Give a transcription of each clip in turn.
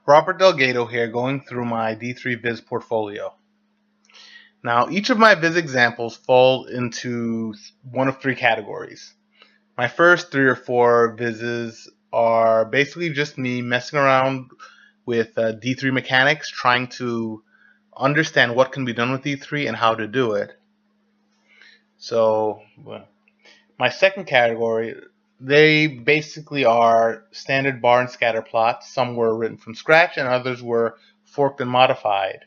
Robert Delgado here, going through my D3 Viz portfolio. Now, each of my Viz examples fall into one of three categories. My first three or four Vizes are basically just me messing around with D3 mechanics, trying to understand what can be done with D3 and how to do it. So, my second category, they basically are standard bar and scatter plots. Some were written from scratch and others were forked and modified.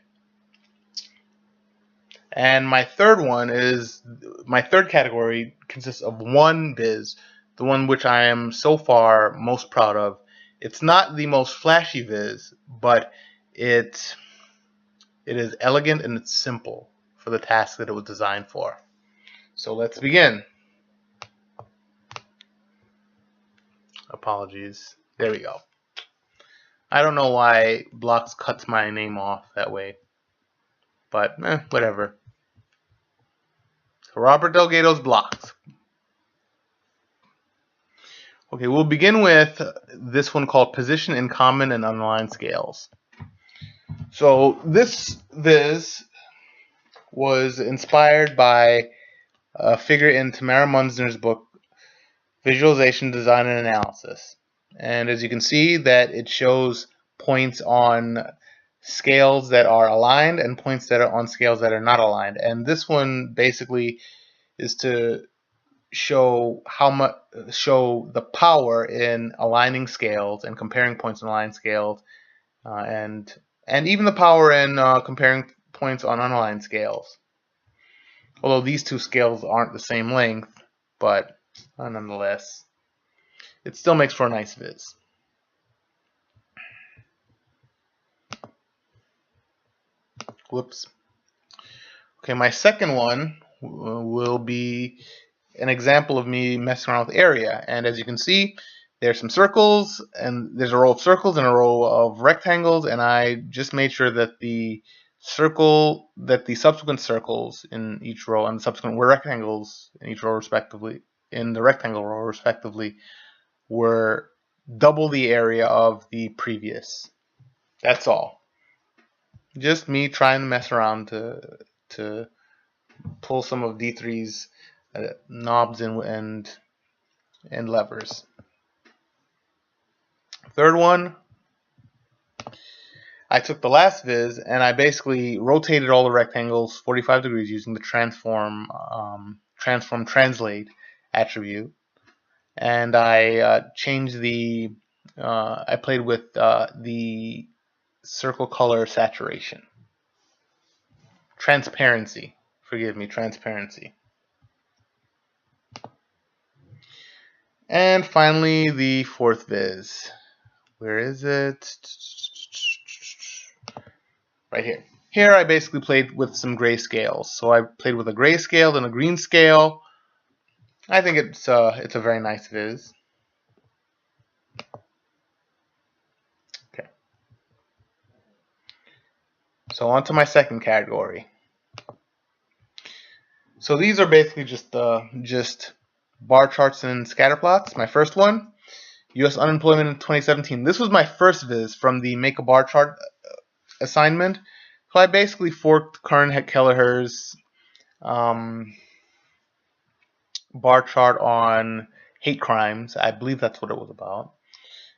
And my third category consists of one Viz, the one which I am so far most proud of. It's not the most flashy Viz, but it is elegant and it's simple for the task that it was designed for. So let's begin. Apologies. There we go. I don't know why Blocks cuts my name off that way, but whatever. So Robert Delgado's Blocks. Okay, we'll begin with this one called Position in Common and Unaligned Scales. So this Viz was inspired by a figure in Tamara Munzner's book, Visualization, Design, and Analysis. And as you can see, that it shows points on scales that are aligned and points that are on scales that are not aligned. And this one basically is to show the power in aligning scales and comparing points on aligned scales, and even the power in comparing points on unaligned scales. Although these two scales aren't the same length, but nonetheless, it still makes for a nice Viz. Whoops. Okay, my second one will be an example of me messing around with area. And as you can see, there's some circles, and there's a row of circles and a row of rectangles, and I just made sure that the subsequent circles in each row and the subsequent rectangles in each row respectively, in the rectangle row respectively, were double the area of the previous. That's all. Just me trying to mess around to pull some of D3's knobs and levers. Third one, I took the last Viz and I basically rotated all the rectangles 45 degrees using the transform translate attribute, and I changed I played with the circle color saturation. Transparency. Forgive me, transparency. And finally, the fourth Viz. Where is it? Right here. Here I basically played with some gray scales. So I played with a gray scale and a green scale. I think it's a very nice Viz. Okay. So on to my second category. So these are basically just bar charts and scatter plots. My first one, U.S. unemployment in 2017. This was my first Viz from the Make a Bar Chart assignment. So I basically forked Karen Kelleher's bar chart on hate crimes. I believe that's what it was about.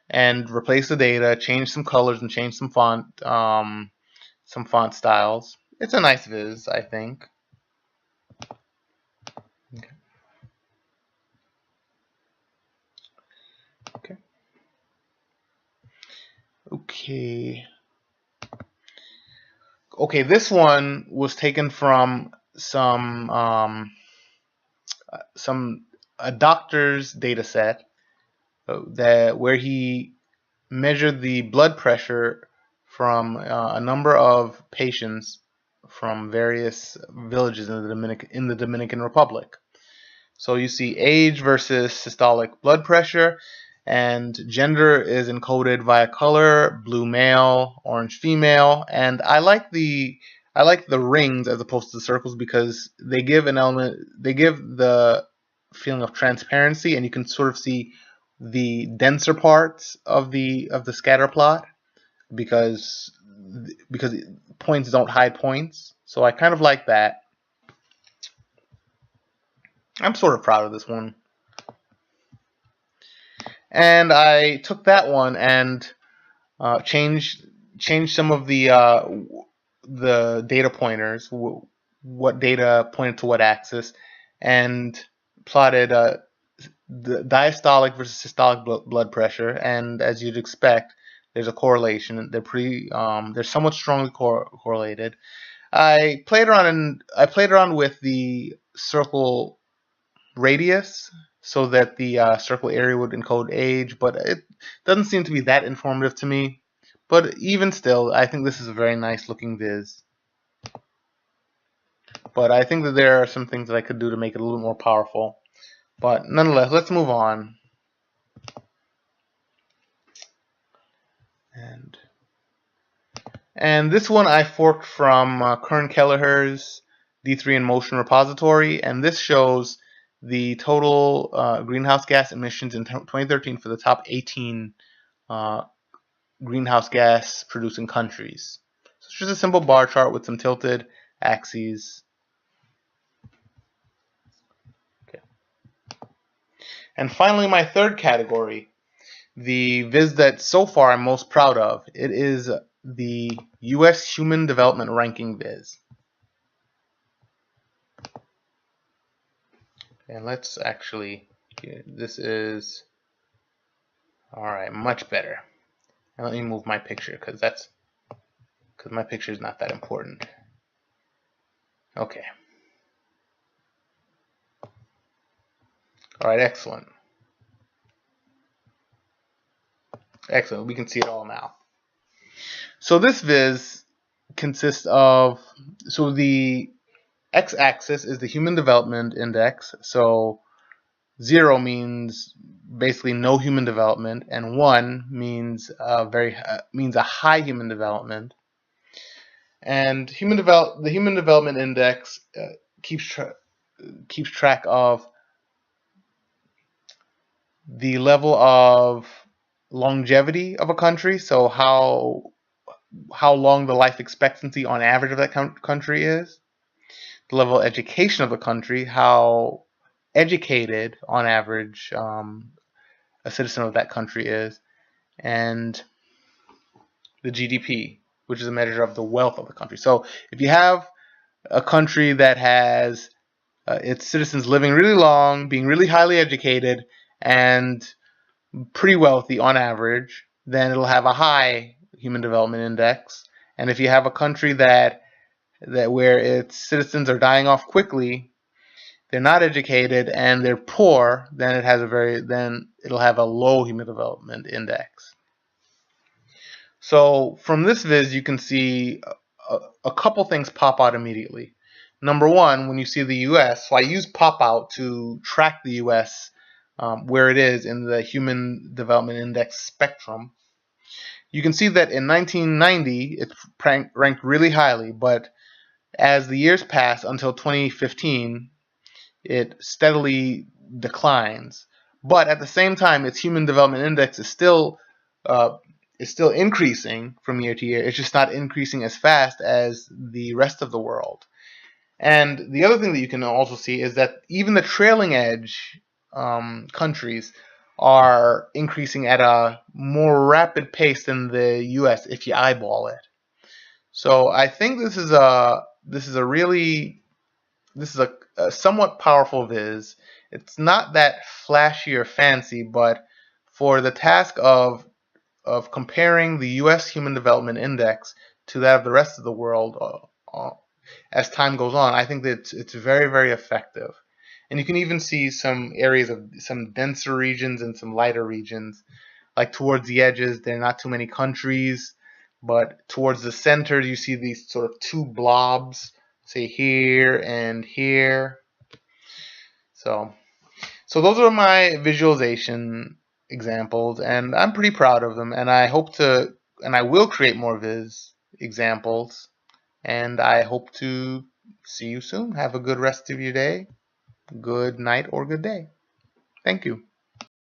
And replaced the data, changed some colors, and changed some font styles. It's a nice Viz, I think. Okay, this one was taken from a doctor's data set where he measured the blood pressure from a number of patients from various villages in the Dominican Republic. So you see age versus systolic blood pressure, and gender is encoded via color: blue male, orange female. And I like the rings as opposed to the circles because they give the feeling of transparency, and you can sort of see the denser parts of the scatter plot, because points don't hide points. So I kind of like that. I'm sort of proud of this one. And I took that one and changed some of the data pointers, what data pointed to what axis, and plotted the diastolic versus systolic blood pressure. And as you'd expect, there's a correlation. They're somewhat strongly correlated. I played around with the circle radius so that the circle area would encode age, but it doesn't seem to be that informative to me. But even still, I think this is a very nice looking viz. But I think that there are some things that I could do to make it a little more powerful. But nonetheless, let's move on. And this one I forked from Kern Kelleher's D3 in Motion repository, and this shows the total greenhouse gas emissions in 2013 for the top 18 greenhouse gas producing countries. So it's just a simple bar chart with some tilted axes. Okay. And finally, my third category, the viz that so far I'm most proud of. It is the U.S. Human Development Ranking viz. And let's actually, this is, alright, much better. And let me move my picture because my picture is not that important. Okay. Alright, excellent. Excellent, we can see it all now. So this viz consists of, so the x-axis is the Human Development Index. So 0 means basically no human development, and 1 means a high human development. And the Human Development Index keeps track of the level of longevity of a country, so how long the life expectancy on average of that country is, the level of education of the country, how educated on average a citizen of that country is, and the GDP, which is a measure of the wealth of the country. So if you have a country that has its citizens living really long, being really highly educated, and pretty wealthy on average, then it'll have a high Human Development Index. And if you have a country that where its citizens are dying off quickly, they're not educated, and they're poor, then it'll have a low Human Development Index. So from this viz, you can see a couple things pop out immediately. Number one, when you see the U.S., so I use pop out to track the U.S. Where it is in the Human Development Index spectrum. You can see that in 1990, it ranked really highly, but as the years pass until 2015, it steadily declines. But at the same time, its Human Development Index is still increasing from year to year. It's just not increasing as fast as the rest of the world. And the other thing that you can also see is that even the trailing edge countries are increasing at a more rapid pace than the U.S. if you eyeball it. So I think this is a somewhat powerful viz. It's not that flashy or fancy, but for the task of comparing the U.S. Human Development Index to that of the rest of the world as time goes on, I think that it's very, very effective. And you can even see some areas of some denser regions and some lighter regions. Like towards the edges, there are not too many countries, but towards the center, you see these sort of two blobs, say here and here. So those are my visualization examples, and I'm pretty proud of them. And I will create more viz examples. And I hope to see you soon. Have a good rest of your day. Good night or good day. Thank you.